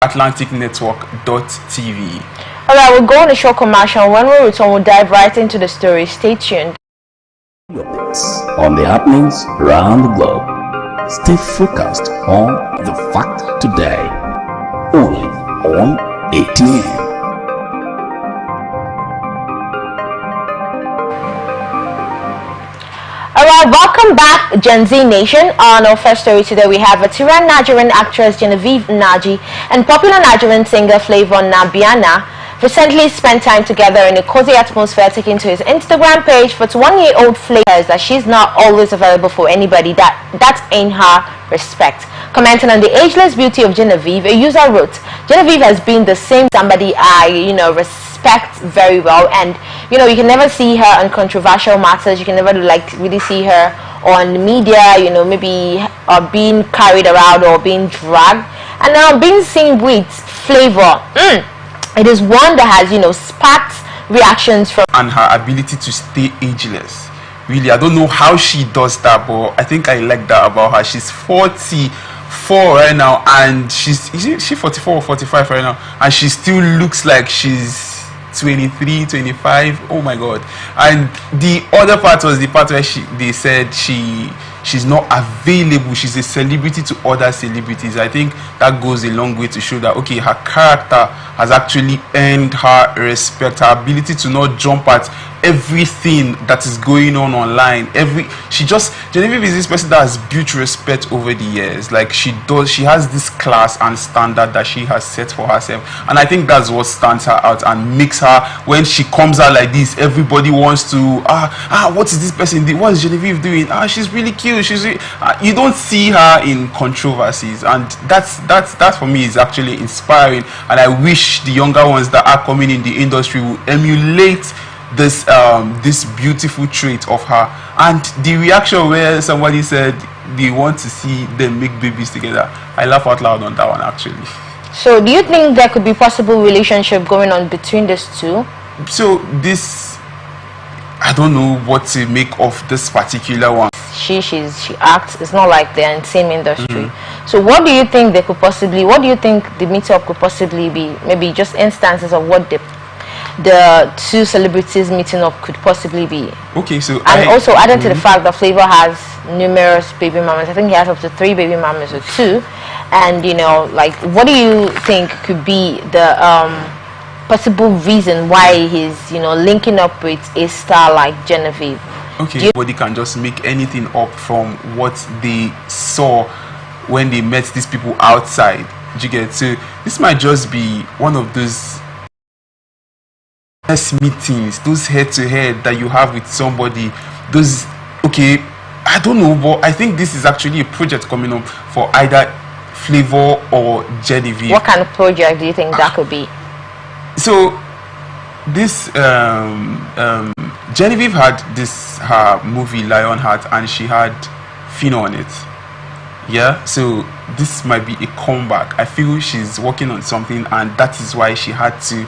AtlanticNetwork.tv. Alright, we'll go on a short commercial. When we return, we'll dive right into the story. Stay tuned. On the happenings around the globe. Stay focused on the fact today. Only on ATN. Alright, welcome back, Gen Z Nation. On our first story today, we have veteran Nigerian actress Genevieve Naji and popular Nigerian singer Flavor Nabiana recently spent time together in a cozy atmosphere, taking to his Instagram page. But 1-year-old Flavor says that she's not always available for anybody, that's in her respect. Commenting on the ageless beauty of Genevieve, a user wrote, "Genevieve has been the same somebody I, respect very well, and you can never see her on controversial matters. You can never really see her on media, maybe being carried around or being dragged. And now being seen with Flavor, it is one that has sparked reactions from and her ability to stay ageless. Really, I don't know how she does that, but I think I like that about her. She's 44 right now, and is she 44 or 45 right now, and she still looks like she's 23, 25. Oh my god. And the other part was the part where they said she's not available. She's a celebrity to other celebrities. I think that goes a long way to show that okay, her character has actually earned her respect, her ability to not jump at everything that is going on online. Genevieve is this person that has built respect over the years. Like she has this class and standard that she has set for herself, and I think that's what stands her out and makes her, when she comes out like this, everybody wants to what is this person doing? What is Genevieve doing? She's really cute. You don't see her in controversies, and that for me is actually inspiring, and I wish the younger ones that are coming in the industry will emulate this beautiful trait of her. And the reaction where somebody said they want to see them make babies together, I laugh out loud on that one actually. So do you think there could be possible relationship going on between these two? So I don't know what to make of this particular one. She acts, it's not like they're in the same industry. So what do you think the meetup could possibly be? Maybe just instances of what the two celebrities meeting up could possibly be. Okay, so also adding to the fact that Flavor has numerous baby mamas. I think he has up to 3 baby mamas or 2. And what do you think could be the possible reason why he's linking up with a star like Genevieve? Okay, nobody can just make anything up from what they saw when they met these people outside. Do you get? So this might just be one of those meetings, those head-to-head that you have with somebody. I don't know, but I think this is actually a project coming up for either Flavor or Genevieve. What kind of project do you think that could be? So this Genevieve had her movie Lionheart, and she had Fino on it. Yeah, so this might be a comeback. I feel she's working on something, and that is why she had to.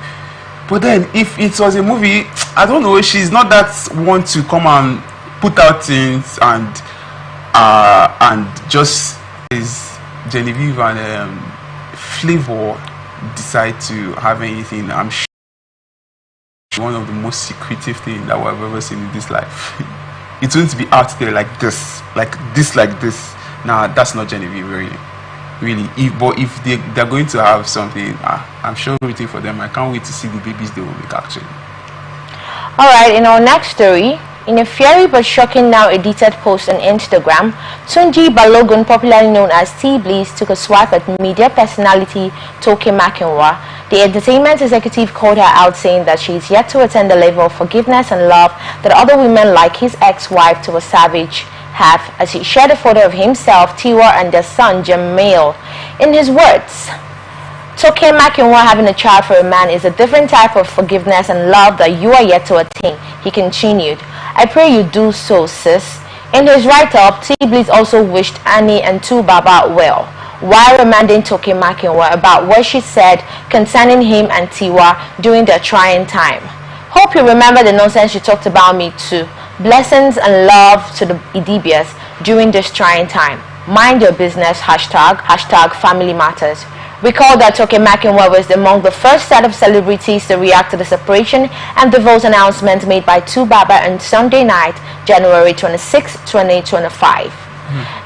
But then if it was a movie, I don't know, she's not that one to come and put out things and just is Genevieve and Flavor decide to have anything. I'm sure one of the most secretive things that we've ever seen in this life. It's going to be out there like this. Nah, that's not Genevieve, really. If they're going to have something, I'm sure waiting for them. I can't wait to see the babies they will make actually. Alright, in our next story, in a fiery but shocking now edited post on Instagram, Tunji Balogun, popularly known as T-Bliss, took a swipe at media personality Toke Makinwa. The entertainment executive called her out, saying that she is yet to attain the level of forgiveness and love that other women like his ex-wife to a savage have, as he shared a photo of himself, Tiwa, and their son Jamail. In his words, Toke Makinwa having a child for a man is a different type of forgiveness and love that you are yet to attain. He continued, I pray you do so, sis. In his write-up, T-Bliss also wished Annie and Baba well, while reminding Toke Makinwa about what she said concerning him and Tiwa during their trying time. Hope you remember the nonsense you talked about me too. Blessings and love to the Idibias during this trying time. Mind your business, hashtag family matters. Recall that Toke Makinwa was among the first set of celebrities to react to the separation and divorce announcement made by Tu Baba on Sunday night, January 26, 2025.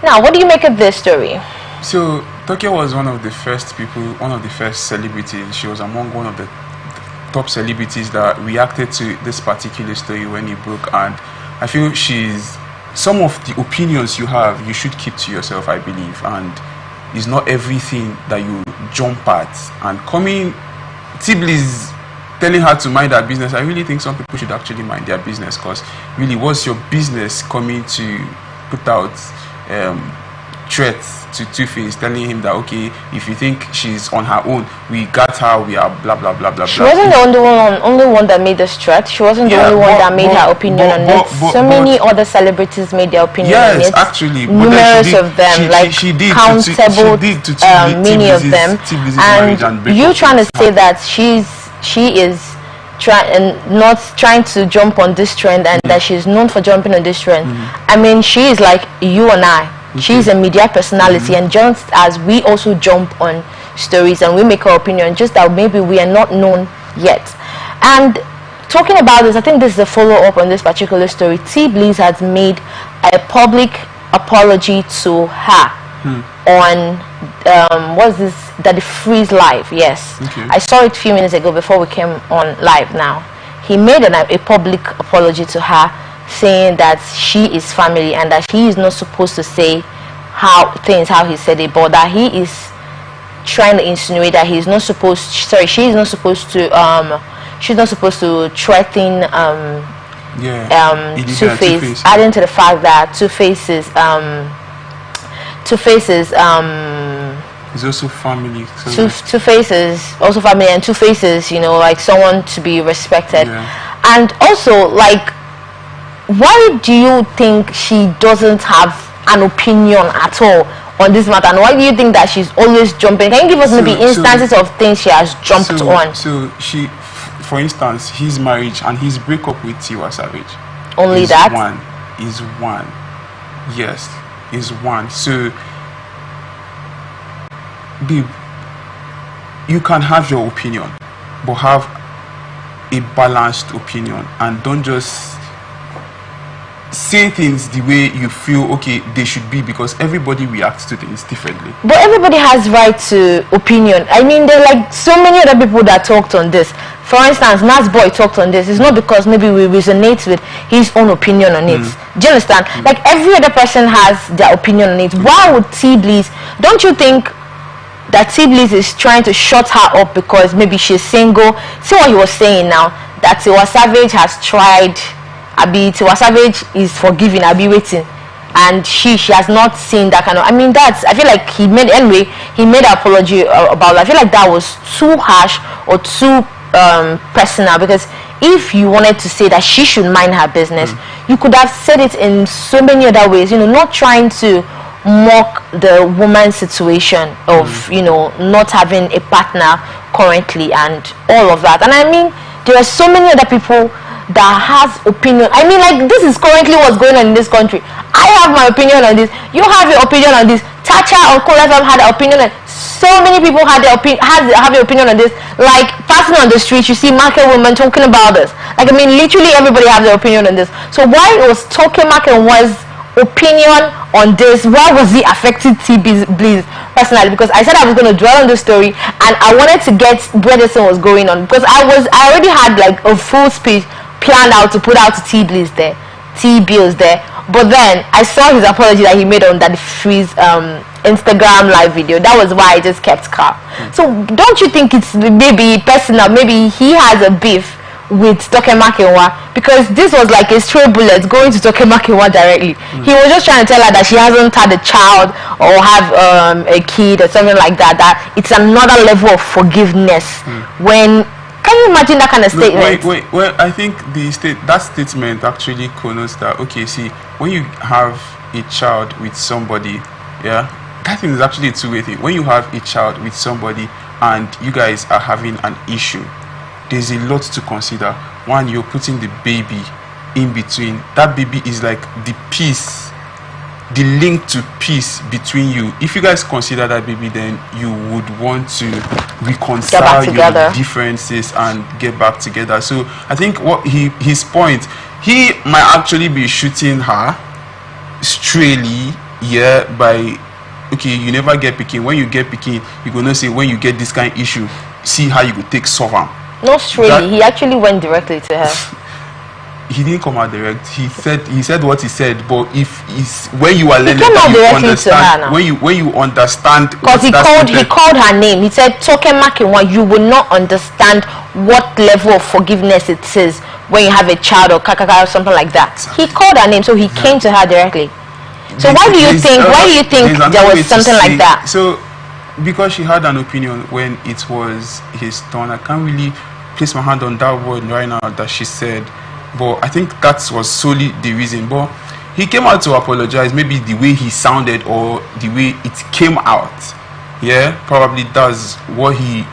Now, what do you make of this story? So, Toke was one of the first people, one of the first celebrities. She was among one of the top celebrities that reacted to this particular story when it broke, and I feel some of the opinions you have, you should keep to yourself, I believe, and it's not everything that you jump at. And coming, T-Bliss telling her to mind her business, I really think some people should actually mind their business, because really, what's your business coming to put out threats to Two-Face, telling him that, okay, if you think she's on her own, we got her, we are blah blah blah blah. She wasn't the only one that made this threat. She wasn't the only one that made her opinion on it. So many other celebrities made their opinion on it. Yes, actually, numerous of them, like countable, many of them. And you trying to say that she is not trying to jump on this trend, and that she's known for jumping on this trend. I mean, she is like you and I. She's a media personality, and just as we also jump on stories and we make our opinion, just that maybe we are not known yet. And talking about this, I think this is a follow-up on this particular story. T-Bliss has made a public apology to her on what's this, that the Freeze Live. Yes, I saw it a few minutes ago before we came on live. Now he made a public apology to her, saying that she is family and that he is not supposed to say how he said it, but that he is trying to insinuate that he's not supposed, she's not supposed to threaten Two-Face, adding to the fact that Two-Face is he's also family. Two-Face is also family, and Two-Face is, you know, like someone to be respected. And also, like, why do you think she doesn't have an opinion at all on this matter, and why do you think that she's always jumping? Can you give us maybe instances of things she has jumped on? So she, for instance, his marriage and his breakup with Tiwa Savage. Only is that? Is one. Yes, is one. So, babe, you can have your opinion, but have a balanced opinion, and don't just say things the way you feel okay they should be, because everybody reacts to things differently. But everybody has right to opinion. I mean, there are like so many other people that talked on this. For instance, Nas Boy talked on this. It's not because maybe we resonate with his own opinion on it. Do you understand? Like every other person has their opinion on it. Why would T-Bliss? Don't you think that T-Bliss is trying to shut her up because maybe she's single? See what he was saying now, that Tiwa Savage has tried. Tiwa Savage is forgiving, waiting, and she has not seen that kind of. I mean, I feel like he made an apology about. I feel like that was too harsh or too personal, because if you wanted to say that she should mind her business, you could have said it in so many other ways. You know, not trying to mock the woman's situation of you know, not having a partner currently and all of that. And I mean, there are so many other people that has opinion. I mean, like, this is currently what's going on in this country. I have my opinion on this, you have your opinion on this, Tacha or Kolafam had an opinion on. So many people have their opinion on this. Like, passing on the street, you see market women talking about this. Like, I mean, literally everybody has their opinion on this. So why was Toke Makinwa's opinion on this, why was he affecting T-Bliss personally? Because I said I was going to dwell on the story, and I wanted to get where this thing was going on, because I already had like a full speech planned out to put out to T-Bliss there, T-Bills there. But then I saw his apology that he made on that Freeze Instagram live video. That was why I just kept calm. So don't you think it's maybe personal? Maybe he has a beef with Toke Makinwa, because this was like a stray bullet going to Toke Makinwa directly. He was just trying to tell her that she hasn't had a child or have a kid or something like that, that it's another level of forgiveness. When, can you imagine that kind of statement? Wait. Well, I think that statement actually connotes that, okay, see, when you have a child with somebody, yeah, that thing is actually a two-way thing. When you have a child with somebody and you guys are having an issue, there's a lot to consider. One, you're putting the baby in between. That baby is like the piece the link to peace between you. If you guys consider that baby, then you would want to reconcile your differences and get back together. So I think what his point, he might actually be shooting her straightly, yeah, by okay, you never get picking. When you get picking, you're gonna say when you get this kind of issue, see how you could take solve them. No, straightly. He actually went directly to her. He didn't come out direct. He said what he said. But if it's when you are learning, you understand. When you understand, because he called her name. He said, "Toke Makinwa, you will not understand what level of forgiveness it is when you have a child or kakaka or something like that." He called her name, so he came to her directly. So why do you think there was something like that? So because she had an opinion when it was his turn. I can't really place my hand on that word right now that she said. But I think that was solely the reason. But he came out to apologize. Maybe the way he sounded or the way it came out. Yeah, probably that's what he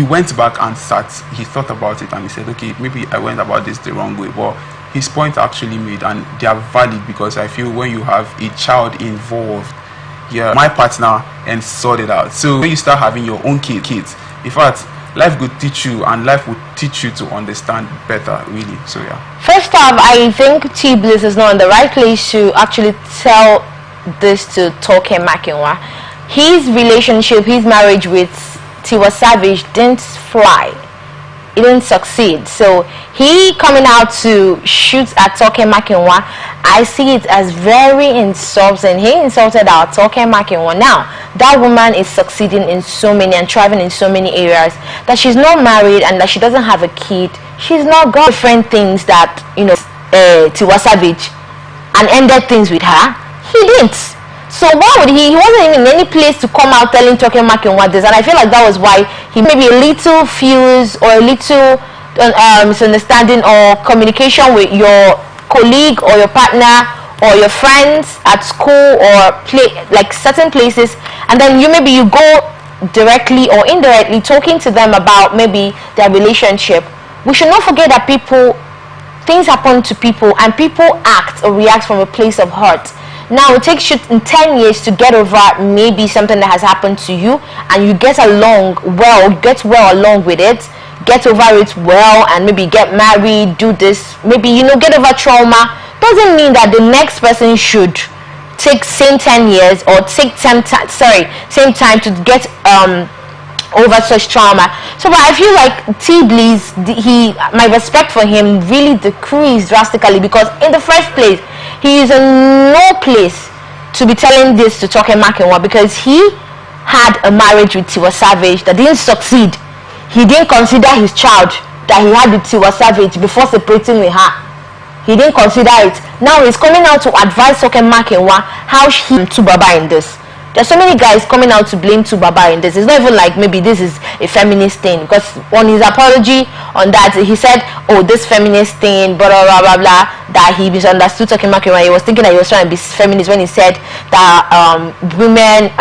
went back and sat. He thought about it and he said, okay, maybe I went about this the wrong way. But his point actually made, and they are valid, because I feel when you have a child involved, yeah, my partner and sort it out. So when you start having your own kids, in fact, life will teach you, and life will teach you to understand better, really. So yeah, first off, I think T Bliss is not in the right place to actually tell this to Toke Makinwa. His relationship, his marriage with Tiwa Savage didn't fly. It didn't succeed. So he coming out to shoot at Toke Makinwa, I see it as very insulting. He insulted our Toke Makinwa. Now that woman is succeeding in so many and thriving in so many areas, that she's not married and that she doesn't have a kid. She's not got different things that, you know, Tiwa Savage, and ended things with her. He didn't. So why would he wasn't even in any place to come out telling Toke Makinwa this, and I feel like that was why he maybe a little fuse or a little misunderstanding or communication with your colleague or your partner or your friends at school or like certain places, and then maybe you go directly or indirectly talking to them about maybe their relationship. We should not forget that things happen to people, and people act or react from a place of hurt. Now it takes you 10 years to get over maybe something that has happened to you, and you get well along with it, get over it well, and maybe get married, do this, maybe, you know, get over trauma. Doesn't mean that the next person should take same 10 years or take same time to get over such trauma. So but I feel like T Bliss, my respect for him really decreased drastically, because in the first place he is in no place to be telling this to Toke Makinwa, because he had a marriage with Tiwa Savage that didn't succeed. He didn't consider his child that he had with Tiwa Savage before separating with her. He didn't consider it. Now he's coming out to advise Toke Makinwa how he to Baba in this. There's so many guys coming out to blame Baba in this. It's not even like maybe this is a feminist thing, because on his apology on that, he said, oh, this feminist thing, blah blah blah blah, that he misunderstood Toke Makinwa. He was thinking that he was trying to be feminist when he said that women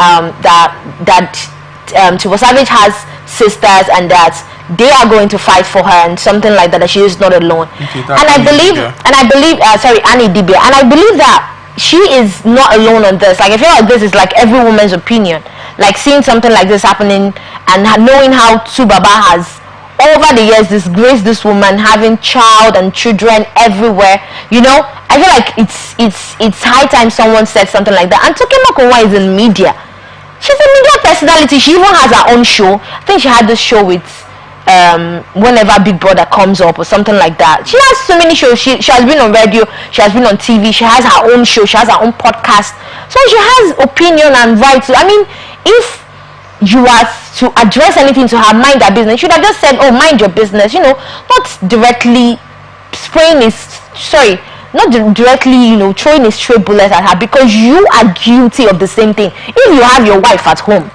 Tiwa Savage has sisters and that they are going to fight for her and something like that, that she is not alone. Okay, and I believe Annie Dibia, and I believe that she is not alone on this. Like, I feel like this is like every woman's opinion. Like seeing something like this happening and knowing how Baba has over the years disgraced this woman, having child and children everywhere. You know, I feel like it's high time someone said something like that. And Toke Makinwa is in media. She's a media personality. She even has her own show. I think she had this show with whenever Big Brother comes up or something like that. She has so many shows. She has been on radio, she has been on TV, she has her own show, she has her own podcast. So she has opinion and rights. I mean, if you are to address anything to her, mind her business, you should have just said, oh, mind your business, you know, not directly throwing a stray bullet at her, because you are guilty of the same thing. If you have your wife at home,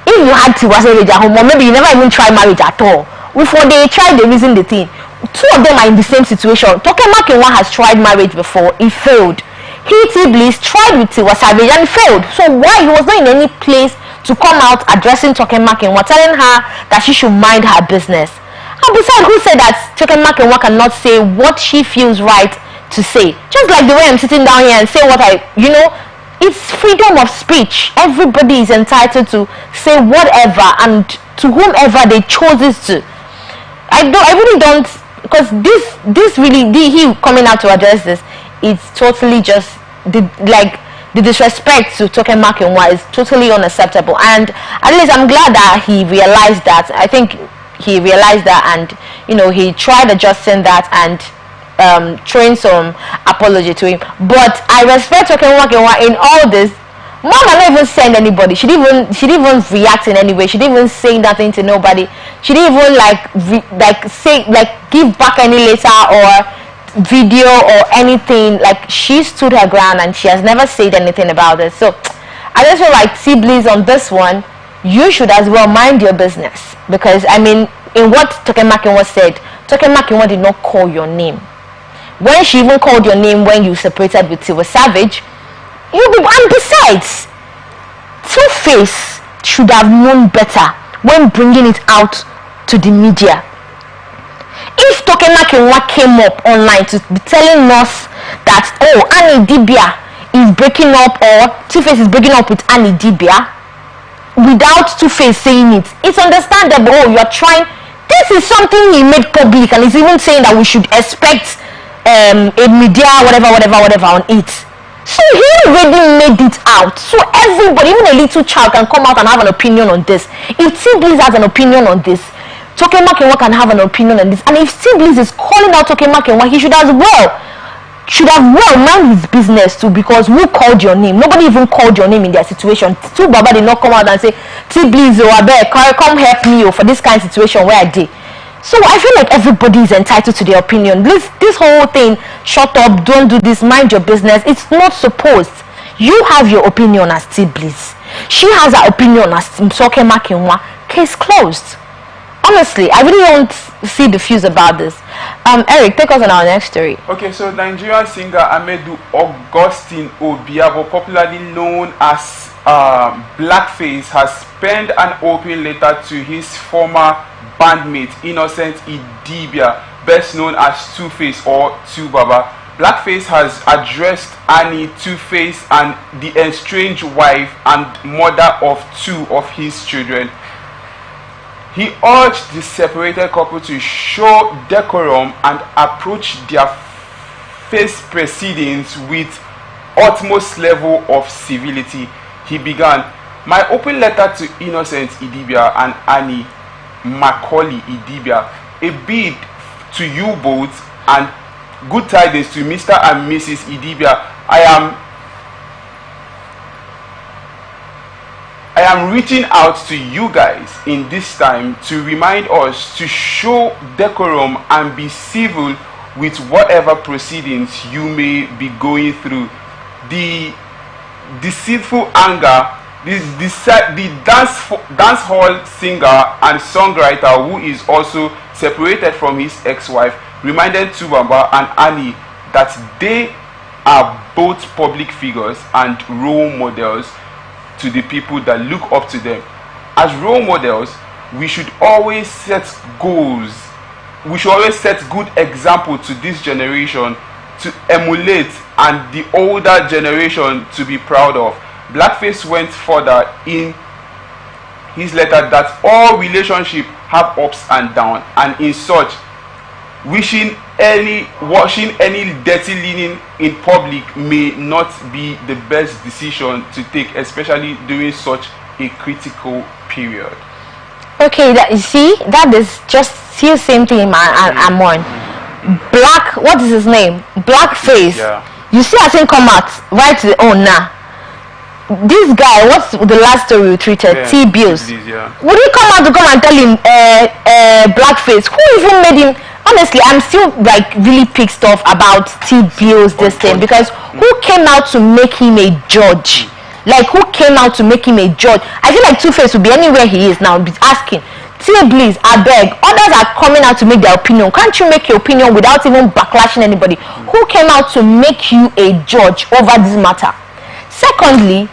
if you had Tiwa Savage at home, or maybe you never even tried marriage at all, before they tried, the reason the thing, two of them are in the same situation. Toke Makinwa has tried marriage before, it failed. T Bliss tried with Tiwa Savage and failed. So why he was not in any place to come out addressing Toke Makinwa, telling her that she should mind her business? And besides, who said that Toke Makinwa cannot say what she feels right to say. Just like the way I'm sitting down here and say what it's freedom of speech. Everybody is entitled to say whatever and to whomever they chooses to. I really don't, because this really, he coming out to address this, it's totally just the disrespect to Toke Makinwa is totally unacceptable. And at least I'm glad that he realized that. I think he realized that, and he tried adjusting that and throwing some apology to him. But I respect Toke Makinwa in all this. Mama not even send anybody. She didn't even react in any way. She didn't even say nothing to nobody. She didn't even give back any letter or video or anything. Like, she stood her ground and she has never said anything about it. So I just feel like T-Bliss on this one, you should as well mind your business, because I mean, in what Toke Makinwa said, Toke Makinwa did not call your name. When she even called your name when you separated with Tiwa Savage, and besides, Two-Face should have known better when bringing it out to the media. If Toke Makinwa came up online to be telling us that, oh, Annie Dibia is breaking up, or Two-Face is breaking up with Annie Dibia, without Two-Face saying it, it's understandable. Oh, you're trying. This is something he made public, and he's even saying that we should expect a media whatever on it. So he already made it out. So everybody, even a little child, can come out and have an opinion on this. If T-Bliss has an opinion on this, Toke Makinwa can have an opinion on this. And if T-Bliss is calling out Toke Makinwa, he should have mind his business too, because who called your name? Nobody even called your name in their situation. Two Baba did not come out and say, T-Bliss, come help me for this kind of situation where I did. So I feel like everybody is entitled to their opinion. This whole thing, shut up, don't do this, mind your business, it's not supposed. You have your opinion as T-Bliss. She has her opinion as Toke Makinwa. Case closed. Honestly, I really don't see the fuse about this. Eric, take us on our next story. Okay, so Nigerian singer Amedu Augustine Obiabo, popularly known as Blackface, has penned an open letter to his former bandmate Innocent Idibia, best known as Two-Face or Two-Baba. Blackface has addressed Annie, Two-Face, and the estranged wife and mother of two of his children. He urged the separated couple to show decorum and approach their face proceedings with utmost level of civility. He began, "My open letter to Innocent Idibia and Annie Macaulay Idibia, a bid to you both and good tidings to Mr. and Mrs. Idibia. I am reaching out to you guys in this time to remind us to show decorum and be civil with whatever proceedings you may be going through. The deceitful anger, the dancehall singer and songwriter, who is also separated from his ex-wife, reminded Two-Baba and Annie that they are both public figures and role models to the people that look up to them. As role models, we should always set goals. We should always set good example to this generation to emulate and the older generation to be proud of." Blackface went further in his letter that all relationships have ups and downs, and in such, washing any dirty linen in public may not be the best decision to take, especially during such a critical period. Okay, that is just the same thing I'm on. What is his name? Blackface. Yeah. You see, I think come out right to the owner. This guy, what's the last story we treated? Yeah, T-Bills. Yeah. Would he come out to come and tell him Blackface? Who even made him? Honestly, I'm still like really pissed off about T-Bills this thing, because who came out to make him a judge? Like, who came out to make him a judge? I feel like Two-Face will be anywhere he is now, be asking, T-Bliss, I beg, others are coming out to make their opinion. Can't you make your opinion without even backlashing anybody? Who came out to make you a judge over this matter? Secondly,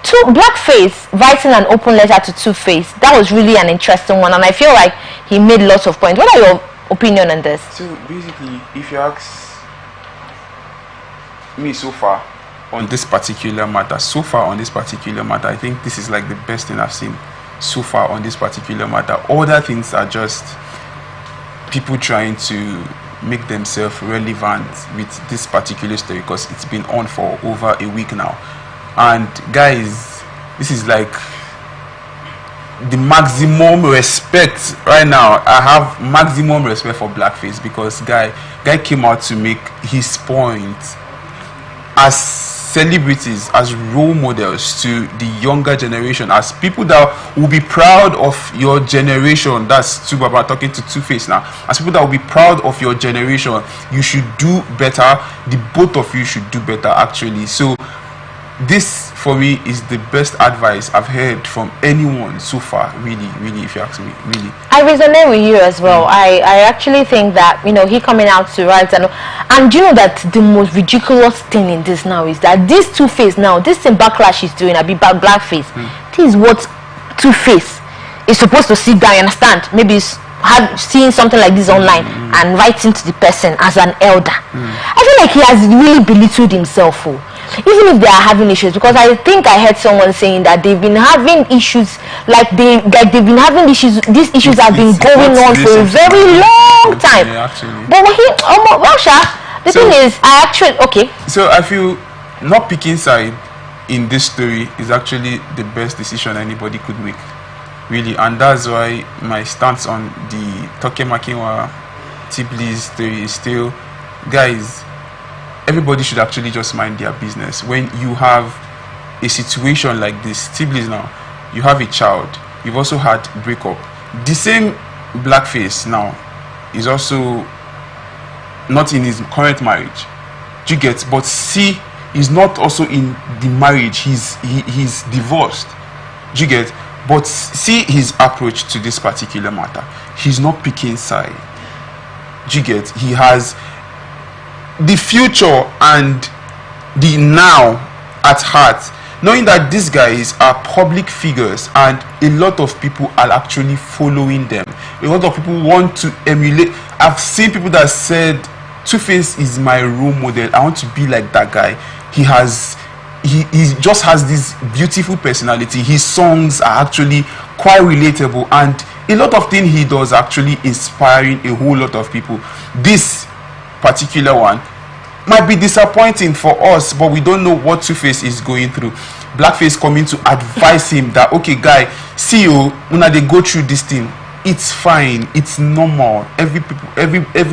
Blackface writing an open letter to Two-Face, that was really an interesting one, and I feel like he made lots of points. What are your opinion on this? So basically, if you ask me so far on this particular matter, I think this is like the best thing I've seen so far on this particular matter. Other things are just people trying to make themselves relevant with this particular story because it's been on for over a week now. And guys, this is like the maximum respect right now. I have maximum respect for blackface because guy came out to make his point as celebrities, as role models to the younger generation, as people that will be proud of your generation. That's Tubaba talking to Two-Face now. As people that will be proud of your generation, you should do better. The both of you should do better, actually. So this for me is the best advice I've heard from anyone so far, really, if you ask me, really. I resonate with you as well. I actually think that, you know, he coming out to write, and you know that the most ridiculous thing in this now is that this Two-Face now, this thing backlash is doing, blackface, this is what Two-Face is supposed to sit down, you understand? Maybe seeing something like this online and writing to the person as an elder. I feel like he has really belittled himself. Even if they are having issues, because I think I heard someone saying that they've been having issues, these issues have been going on for a very long time. Yeah, actually. But the thing is, So I feel not picking side in this story is actually the best decision anybody could make, really, and that's why my stance on the Toke Makinwa T-Blaze story is still, guys, everybody should actually just mind their business. When you have a situation like this, T-Blaze now, you have a child, you've also had breakup. The same blackface now is also not in his current marriage. Do you get? But see, he's not also in the marriage. He's divorced. Do you get? But see his approach to this particular matter. He's not picking side. Do you get? He has the future and the now at heart, knowing that these guys are public figures and a lot of people are actually following them. A lot of people want to emulate. I've seen people that said Two-Face is my role model, I want to be like that guy. He just has this beautiful personality. His songs are actually quite relatable, and a lot of things he does actually inspiring a whole lot of people. This particular one might be disappointing for us, but we don't know what Two-Face is going through. Blackface coming to advise him that, okay guy, see you when they go through this thing, it's fine, it's normal. Every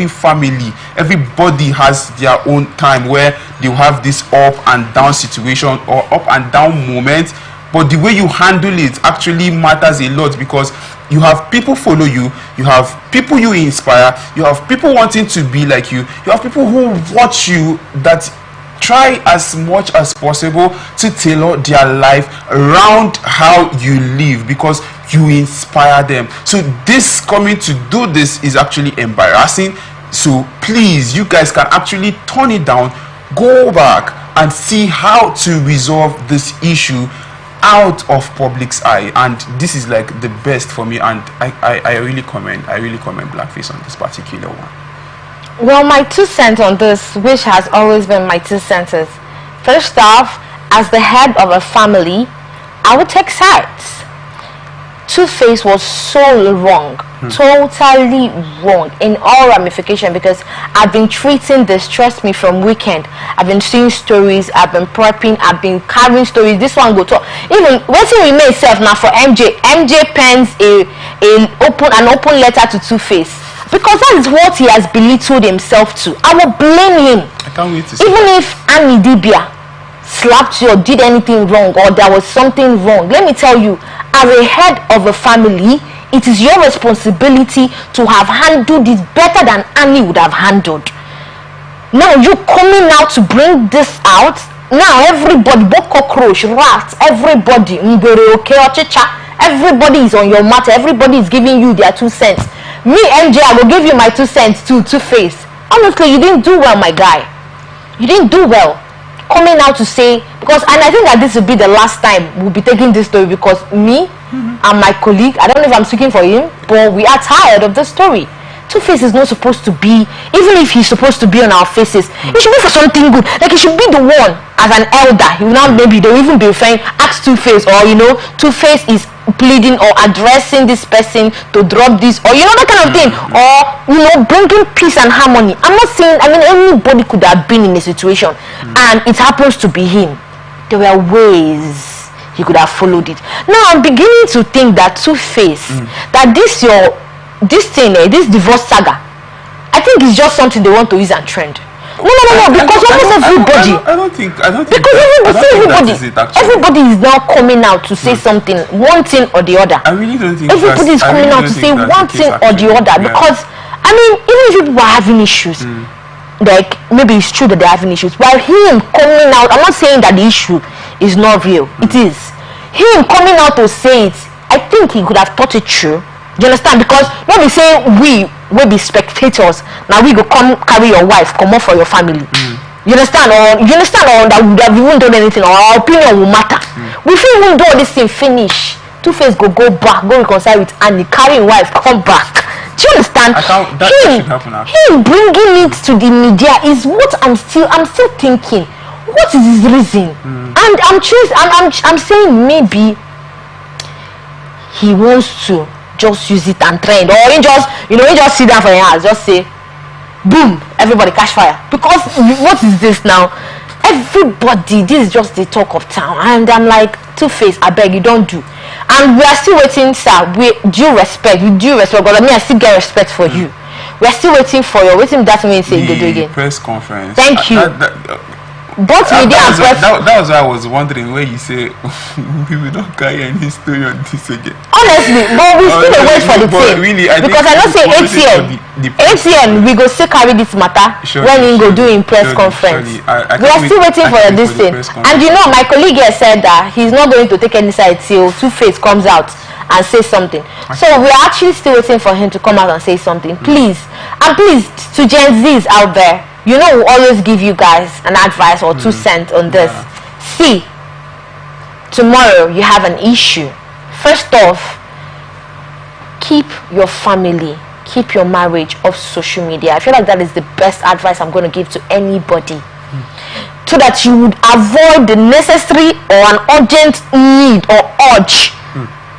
family, everybody has their own time where they'll have this up and down situation or up and down moment, but the way you handle it actually matters a lot, because you have people follow you, you have people you inspire, you have people wanting to be like you have people who watch you that try as much as possible to tailor their life around how you live because you inspire them. So this coming to do this is actually embarrassing. So please, you guys can actually turn it down, go back and see how to resolve this issue out of public's eye. And this is like the best for me, and I really commend blackface on this particular one. Well, my 2 cents on this, which has always been my 2 cents, is, first off, as the head of a family, I would take sides. Two-Face was so wrong, totally wrong in all ramifications, because I've been treating this, trust me, from weekend. I've been seeing stories, I've been prepping, I've been carrying stories. This one go talk. Even waiting remain itself now for MJ pens an open letter to Two-Face, because that is what he has belittled himself to. I will blame him. I can't wait to see. Even if Annie Dibia slapped you or did anything wrong, or there was something wrong, let me tell you, as a head of a family, it is your responsibility to have handled it better than Annie would have handled. Now you coming out to bring this out. Now everybody, both cockroach, rats, everybody, everybody is on your matter. Everybody is giving you their 2 cents. Me, MJ, I will give you my 2 cents too. Two-Face, honestly, you didn't do well, my guy. You didn't do well coming out to say, because, and I think that this will be the last time we'll be taking this story, because me and my colleague, I don't know if I'm speaking for him, but we are tired of the story. Two-Face is not supposed to be, even if he's supposed to be on our faces, he should be for something good. Like, he should be the one as an elder. He will not, maybe they'll even be referring, ask Two-Face, or Two-Face is pleading or addressing this person to drop this, or that kind of thing, or bringing peace and harmony. I'm not saying, anybody could have been in a situation and it happens to be him. There were ways he could have followed it. Now I'm beginning to think that Two-Face, that this divorce saga, I think it's just something they want to use and trend. No, because almost everybody. I don't think. Because everybody is now coming out to say something, one thing or the other. I really don't think everybody is coming out to say one thing or the other. Because even if people are having issues, like maybe it's true that they're having issues, while him coming out, I'm not saying that the issue is not real. It is. Him coming out to say it, I think he could have thought it true. You understand? Because when we say we will be spectators, now we go come carry your wife, come off for your family. You understand? Or that we have even done anything, or our opinion will matter. We feel even do all this thing finish. Two-Face go back, go reconcile with Annie, carry your wife, come back. Do you understand? That should happen actually. Him bringing it to the media is what I'm still thinking. What is his reason? And I'm saying maybe he wants to just use it and trend, or he just sit down for your house, just say boom, everybody catch fire. Because what is this now? Everybody, this is just the talk of town, and I'm like, Two-Face, I beg you, don't do. And we are still waiting, sir, with due respect, but I still get respect for you. We are still waiting for you. Waiting that means say go do again. Press conference. Thank you. Both media and press. That was why I was wondering where you say we will not carry any story on this again. Honestly, but we still wait for the thing. Really, because I don't say ATN, we go still carry this matter when we go do in press conference. We are still waiting for this thing. And my colleague here said that he's not going to take any side till Two-Face comes out and say something. So we are actually still waiting for him to come out and say something. Please, and please, to Gen Z's out there, we always give you guys an advice or 2 cents on this. See, tomorrow you have an issue. First off, keep your family, keep your marriage off social media. I feel like that is the best advice I'm going to give to anybody. So that you would avoid the necessary or an urgent need or urge,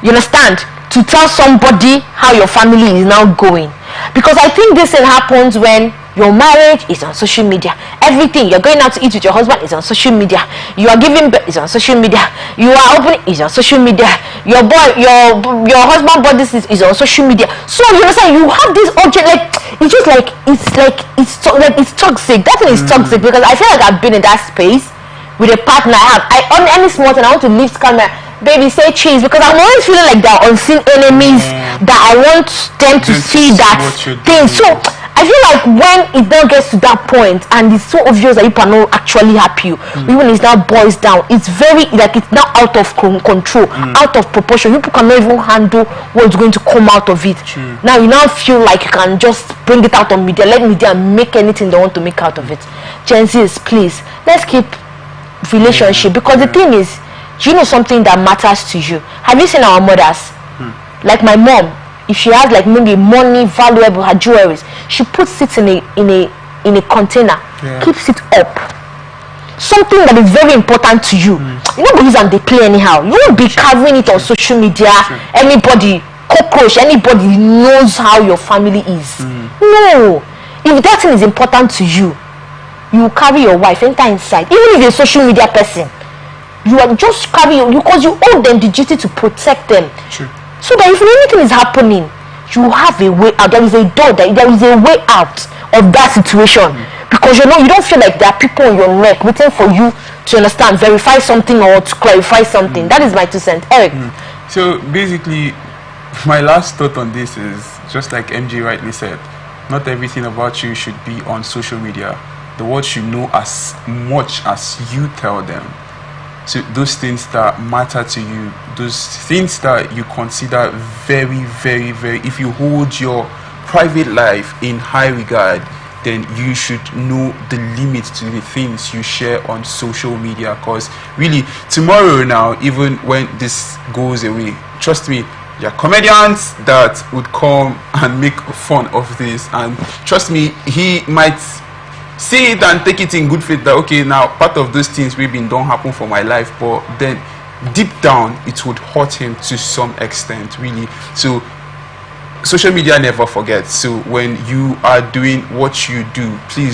you understand, to tell somebody how your family is now going. Because I think this thing happens when your marriage is on social media. Everything you're going out to eat with your husband is on social media. You are giving birth is on social media. You are opening is on social media. Your husband bought this is on social media. So you understand, you have this object, it's toxic. That thing is toxic, because I feel like I've been in that space with a partner I have. On any small thing I want to lift camera, baby say cheese, because I'm always feeling like they're unseen enemies that I want them to see that thing. So I feel like when it now gets to that point and it's so obvious that people are not actually happy, even it's now boils down, it's very it's now out of control, out of proportion. People cannot even handle what's going to come out of it. Now you now feel like you can just bring it out on media, let media make anything they want to make out of it. Gen Z's, please, let's keep relationship, because the thing is, something that matters to you. Have you seen our mothers? Like my mom, if she has like maybe money, valuable, her jewelry, she puts it in a container, keeps it up. Something that is very important to you. You don't use and they play anyhow. You won't be carrying it on social media. Anybody, cockroach, anybody knows how your family is. No. If that thing is important to you, you carry your wife, enter inside. Even if you're a social media person, you are just carry because you owe them the duty to protect them. So that if anything is happening, you have a way out. There is a door, there is a way out of that situation. Because you don't feel like there are people on your neck waiting for you to understand, verify something or to clarify something. That is my 2 cents. Eric. So basically, my last thought on this is just like MJ rightly said, not everything about you should be on social media. The world should know as much as you tell them. So those things that matter to you, those things that you consider very, very, very, if you hold your private life in high regard, then you should know the limit to the things you share on social media. Because really, tomorrow now, even when this goes away, trust me, there are comedians that would come and make fun of this, and trust me, he might see it and take it in good faith that okay, now part of those things we've been don't happen for my life, but then deep down it would hurt him to some extent, really. So social media never forgets. So when you are doing what you do, please